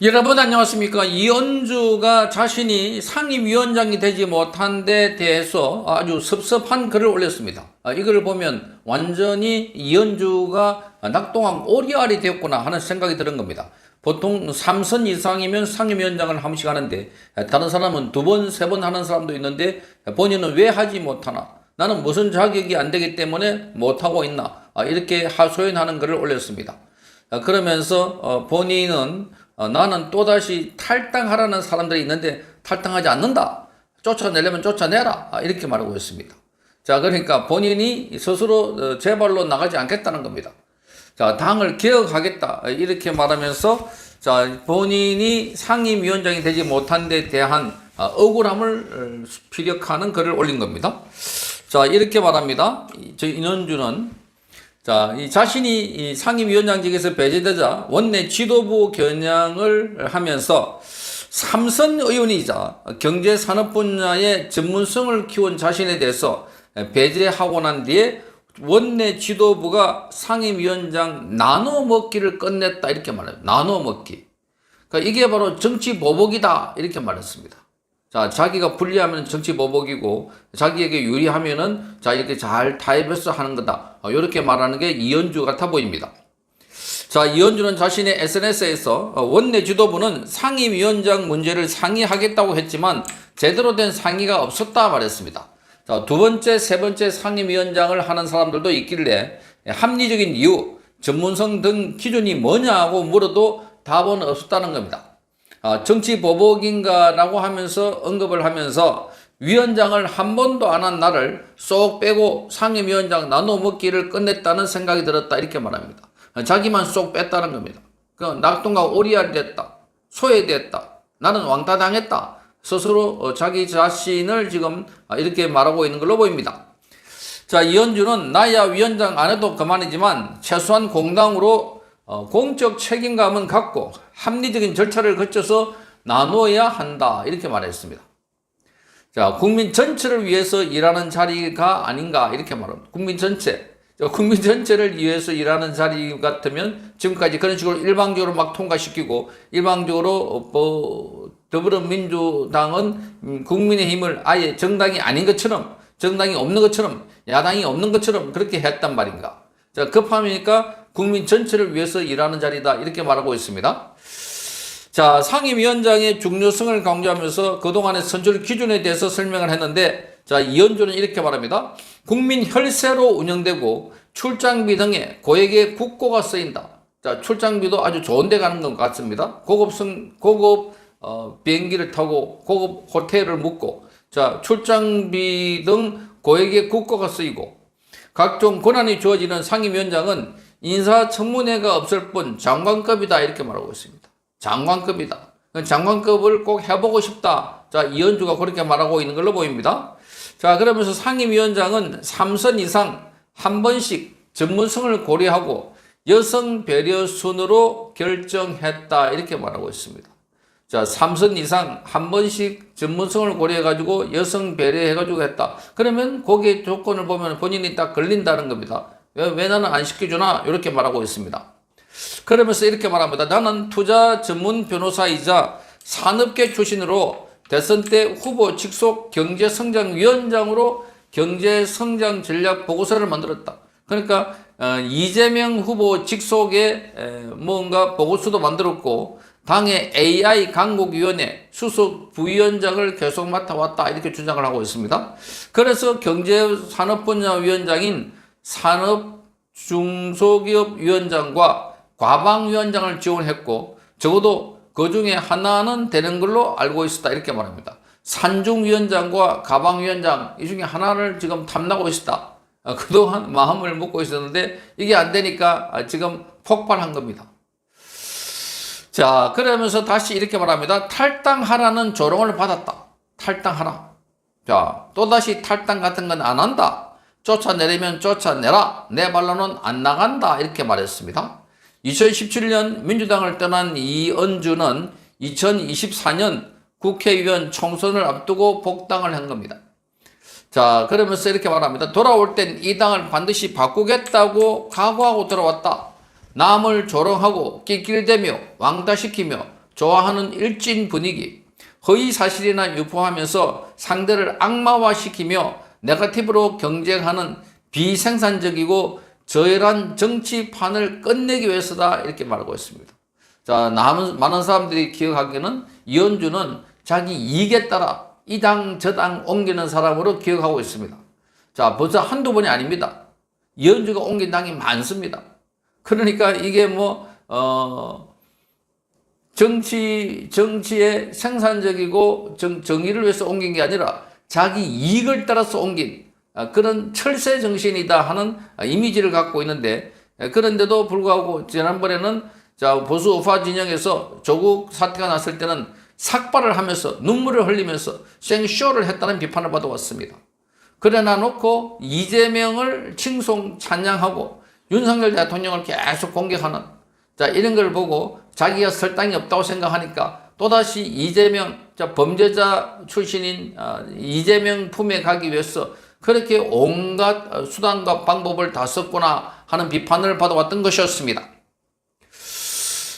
여러분 안녕하십니까. 이현주가 자신이 상임위원장이 되지 못한 데 대해서 아주 섭섭한 글을 올렸습니다. 이걸 보면 완전히 이현주가 낙동강 오리알이 되었구나 하는 생각이 드는 겁니다. 보통 3선 이상이면 상임위원장을 한 번씩 하는데 다른 사람은 2번, 3번 하는 사람도 있는데 본인은 왜 하지 못하나? 나는 무슨 자격이 안 되기 때문에 못하고 있나? 이렇게 하소연하는 글을 올렸습니다. 그러면서 본인은 나는 또다시 탈당하라는 사람들이 있는데 탈당하지 않는다. 쫓아내려면 쫓아내라. 이렇게 말하고 있습니다. 자, 그러니까 본인이 스스로 재발로 나가지 않겠다는 겁니다. 자, 당을 개혁하겠다. 이렇게 말하면서 자, 본인이 상임위원장이 되지 못한 데 대한 억울함을 피력하는 글을 올린 겁니다. 자, 이렇게 말합니다. 저 인원주는 자, 자신이 이 상임위원장직에서 배제되자 원내 지도부 겨냥을 하면서 삼선 의원이자 경제산업 분야의 전문성을 키운 자신에 대해서 배제하고 난 뒤에 원내 지도부가 상임위원장 나눠 먹기를 끝냈다 이렇게 말해요. 나눠 먹기. 그러니까 이게 바로 정치 보복이다 이렇게 말했습니다. 자, 자기가 불리하면 정치 보복이고 자기에게 유리하면은 자 이렇게 잘 타협해서 하는 거다. 이렇게 말하는 게 이현주 같아 보입니다. 자, 이현주는 자신의 SNS에서 원내 지도부는 상임위원장 문제를 상의하겠다고 했지만 제대로 된 상의가 없었다 말했습니다. 자, 2번째, 3번째 상임위원장을 하는 사람들도 있길래 합리적인 이유, 전문성 등 기준이 뭐냐고 물어도 답은 없었다는 겁니다. 정치 보복인가라고 하면서 언급을 하면서 위원장을 한 번도 안 한 나를 쏙 빼고 상임위원장 나눠 먹기를 끝냈다는 생각이 들었다 이렇게 말합니다. 자기만 쏙 뺐다는 겁니다. 낙동강 오리알이 됐다. 소외됐다. 나는 왕따 당했다. 스스로 자기 자신을 지금 이렇게 말하고 있는 걸로 보입니다. 자, 이현주는 나야 위원장 안 해도 그만이지만 최소한 공당으로 공적 책임감은 갖고 합리적인 절차를 거쳐서 나눠야 한다 이렇게 말했습니다. 자, 국민 전체를 위해서 일하는 자리가 아닌가 이렇게 말합니다. 국민 전체를 위해서 일하는 자리 같으면 지금까지 그런 식으로 일방적으로 막 통과시키고 일방적으로 더불어민주당은 국민의힘을 아예 정당이 아닌 것처럼 정당이 없는 것처럼 야당이 없는 것처럼 그렇게 했단 말인가. 자, 급하니까 국민 전체를 위해서 일하는 자리다 이렇게 말하고 있습니다. 자, 상임위원장의 중요성을 강조하면서 그동안의 선출 기준에 대해서 설명을 했는데 자, 이현주는 이렇게 말합니다. 국민 혈세로 운영되고 출장비 등에 고액의 국고가 쓰인다. 자, 출장비도 아주 좋은 데 가는 것 같습니다. 고급 비행기를 타고 고급 호텔을 묵고 자, 출장비 등 고액의 국고가 쓰이고 각종 권한이 주어지는 상임위원장은 인사청문회가 없을 뿐 장관급이다 이렇게 말하고 있습니다. 장관급이다. 장관급을 꼭 해보고 싶다. 자, 이현주가 그렇게 말하고 있는 걸로 보입니다. 자, 그러면서 상임위원장은 3선 이상 한 번씩 전문성을 고려하고 여성 배려 순으로 결정했다 이렇게 말하고 있습니다. 자, 3선 이상 한 번씩 전문성을 고려해가지고 여성 배려해가지고 했다. 그러면 거기에 조건을 보면 본인이 딱 걸린다는 겁니다. 왜 나는 안 시켜주나? 이렇게 말하고 있습니다. 그러면서 이렇게 말합니다. 나는 투자 전문 변호사이자 산업계 출신으로 대선 때 후보 직속 경제성장위원장으로 경제성장 전략 보고서를 만들었다. 그러니까 이재명 후보 직속의 뭔가 보고서도 만들었고 당의 AI 강국위원회 수석 부위원장을 계속 맡아왔다 이렇게 주장을 하고 있습니다. 그래서 경제산업분야위원장인 산업중소기업위원장과 과방위원장을 지원했고 적어도 그 중에 하나는 되는 걸로 알고 있었다 이렇게 말합니다. 산중위원장과 가방위원장 이 중에 하나를 지금 탐나고 있었다. 그동안 마음을 먹고 있었는데 이게 안 되니까 지금 폭발한 겁니다. 자, 그러면서 다시 이렇게 말합니다. 탈당하라는 조롱을 받았다. 탈당하라. 자, 또다시 탈당 같은 건 안 한다. 쫓아내려면 쫓아내라. 내 발로는 안 나간다. 이렇게 말했습니다. 2017년 민주당을 떠난 이현주는 2024년 국회의원 총선을 앞두고 복당을 한 겁니다. 자, 그러면서 이렇게 말합니다. 돌아올 땐 이 당을 반드시 바꾸겠다고 각오하고 들어왔다. 남을 조롱하고 낄낄대며 왕따시키며 좋아하는 일진 분위기, 허위 사실이나 유포하면서 상대를 악마화시키며 네거티브로 경쟁하는 비생산적이고 저열한 정치판을 끝내기 위해서다 이렇게 말하고 있습니다. 자, 많은 사람들이 기억하기에는 이현주는 자기 이익에 따라 이 당 저 당 옮기는 사람으로 기억하고 있습니다. 자, 벌써 한두 번이 아닙니다. 이현주가 옮긴 당이 많습니다. 그러니까 이게 정치의 생산적이고 정의를 위해서 옮긴 게 아니라 자기 이익을 따라서 옮긴 그런 철새 정신이다 하는 이미지를 갖고 있는데, 그런데도 불구하고 지난번에는 자, 보수 우파 진영에서 조국 사태가 났을 때는 삭발을 하면서 눈물을 흘리면서 생쇼를 했다는 비판을 받아왔습니다. 그러나 놓고 이재명을 칭송 찬양하고 윤석열 대통령을 계속 공격하는, 자, 이런 걸 보고 자기가 설 땅이 없다고 생각하니까 또다시 이재명, 자, 범죄자 출신인 이재명 품에 가기 위해서 그렇게 온갖 수단과 방법을 다 썼구나 하는 비판을 받아왔던 것이었습니다.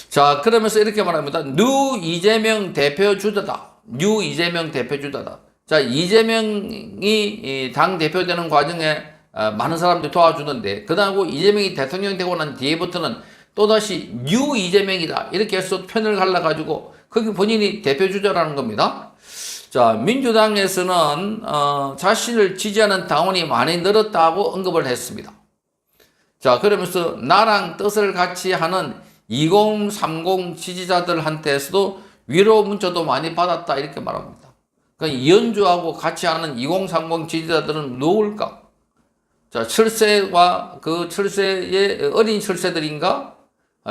자, 그러면서 이렇게 말합니다. 뉴 이재명 대표주자다. 뉴 이재명 대표주자다. 자, 이재명이 당 대표되는 과정에 많은 사람들이 도와주는데, 그다음에 이재명이 대통령이 되고 난 뒤에부터는 또다시 뉴 이재명이다 이렇게 해서 편을 갈라가지고 거기 본인이 대표주자라는 겁니다. 자, 민주당에서는 자신을 지지하는 당원이 많이 늘었다고 언급을 했습니다. 자, 그러면서 나랑 뜻을 같이 하는 2030 지지자들한테서도 위로 문자도 많이 받았다 이렇게 말합니다. 그러니까 이현주하고 같이 하는 2030 지지자들은 누굴까? 자, 철새와 그 철새의 어린 철새들인가?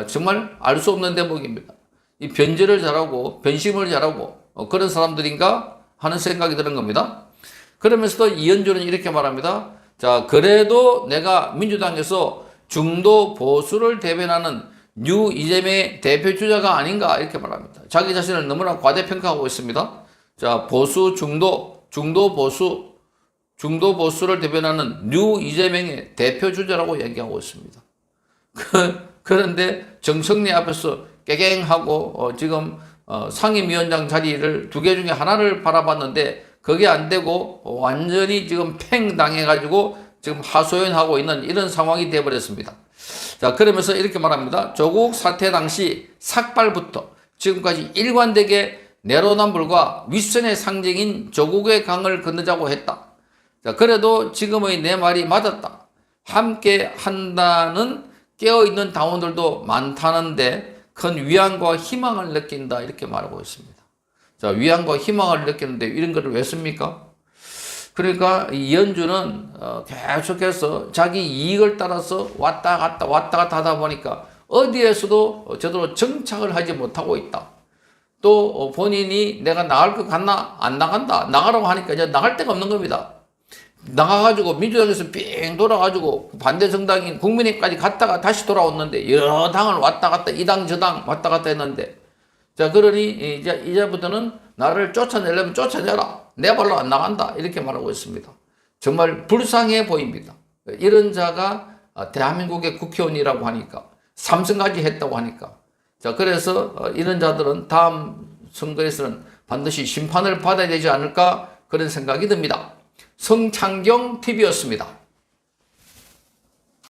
정말 알 수 없는 대목입니다. 이 변절을 잘하고 변심을 잘하고 그런 사람들인가 하는 생각이 드는 겁니다. 그러면서도 이현주는 이렇게 말합니다. 자, 그래도 내가 민주당에서 중도 보수를 대변하는 뉴 이재명의 대표 주자가 아닌가 이렇게 말합니다. 자기 자신을 너무나 과대평가하고 있습니다. 자, 보수 중도 보수를 대변하는 뉴 이재명의 대표 주자라고 얘기하고 있습니다. 그런데 정청래 앞에서 깨갱하고 지금 상임위원장 자리를 두 개 중에 하나를 바라봤는데 그게 안 되고 완전히 지금 팽 당해가지고 지금 하소연하고 있는 이런 상황이 되어버렸습니다. 자, 그러면서 이렇게 말합니다. 조국 사태 당시 삭발부터 지금까지 일관되게 내로남불과 윗선의 상징인 조국의 강을 건너자고 했다. 자, 그래도 지금의 내 말이 맞았다. 함께 한다는 깨어있는 당원들도 많다는데 큰 위안과 희망을 느낀다 이렇게 말하고 있습니다. 자, 위안과 희망을 느끼는데 이런 거를 왜 씁니까? 그러니까 이현주는 계속해서 자기 이익을 따라서 왔다 갔다 하다 보니까 어디에서도 제대로 정착을 하지 못하고 있다. 또 본인이 내가 나갈 것 같나? 안 나간다. 나가라고 하니까 이제 나갈 데가 없는 겁니다. 나가가지고 민주당에서 삥 돌아가지고 반대 정당인 국민의힘까지 갔다가 다시 돌아왔는데 여러 당을 왔다 갔다 이 당 저 당 왔다 갔다 했는데, 자, 그러니 이제부터는 나를 쫓아내려면 쫓아내라. 내 발로 안 나간다. 이렇게 말하고 있습니다. 정말 불쌍해 보입니다. 이런 자가 대한민국의 국회의원이라고 하니까 3선까지 했다고 하니까, 자, 그래서 이런 자들은 다음 선거에서는 반드시 심판을 받아야 되지 않을까 그런 생각이 듭니다. 성창경 TV였습니다.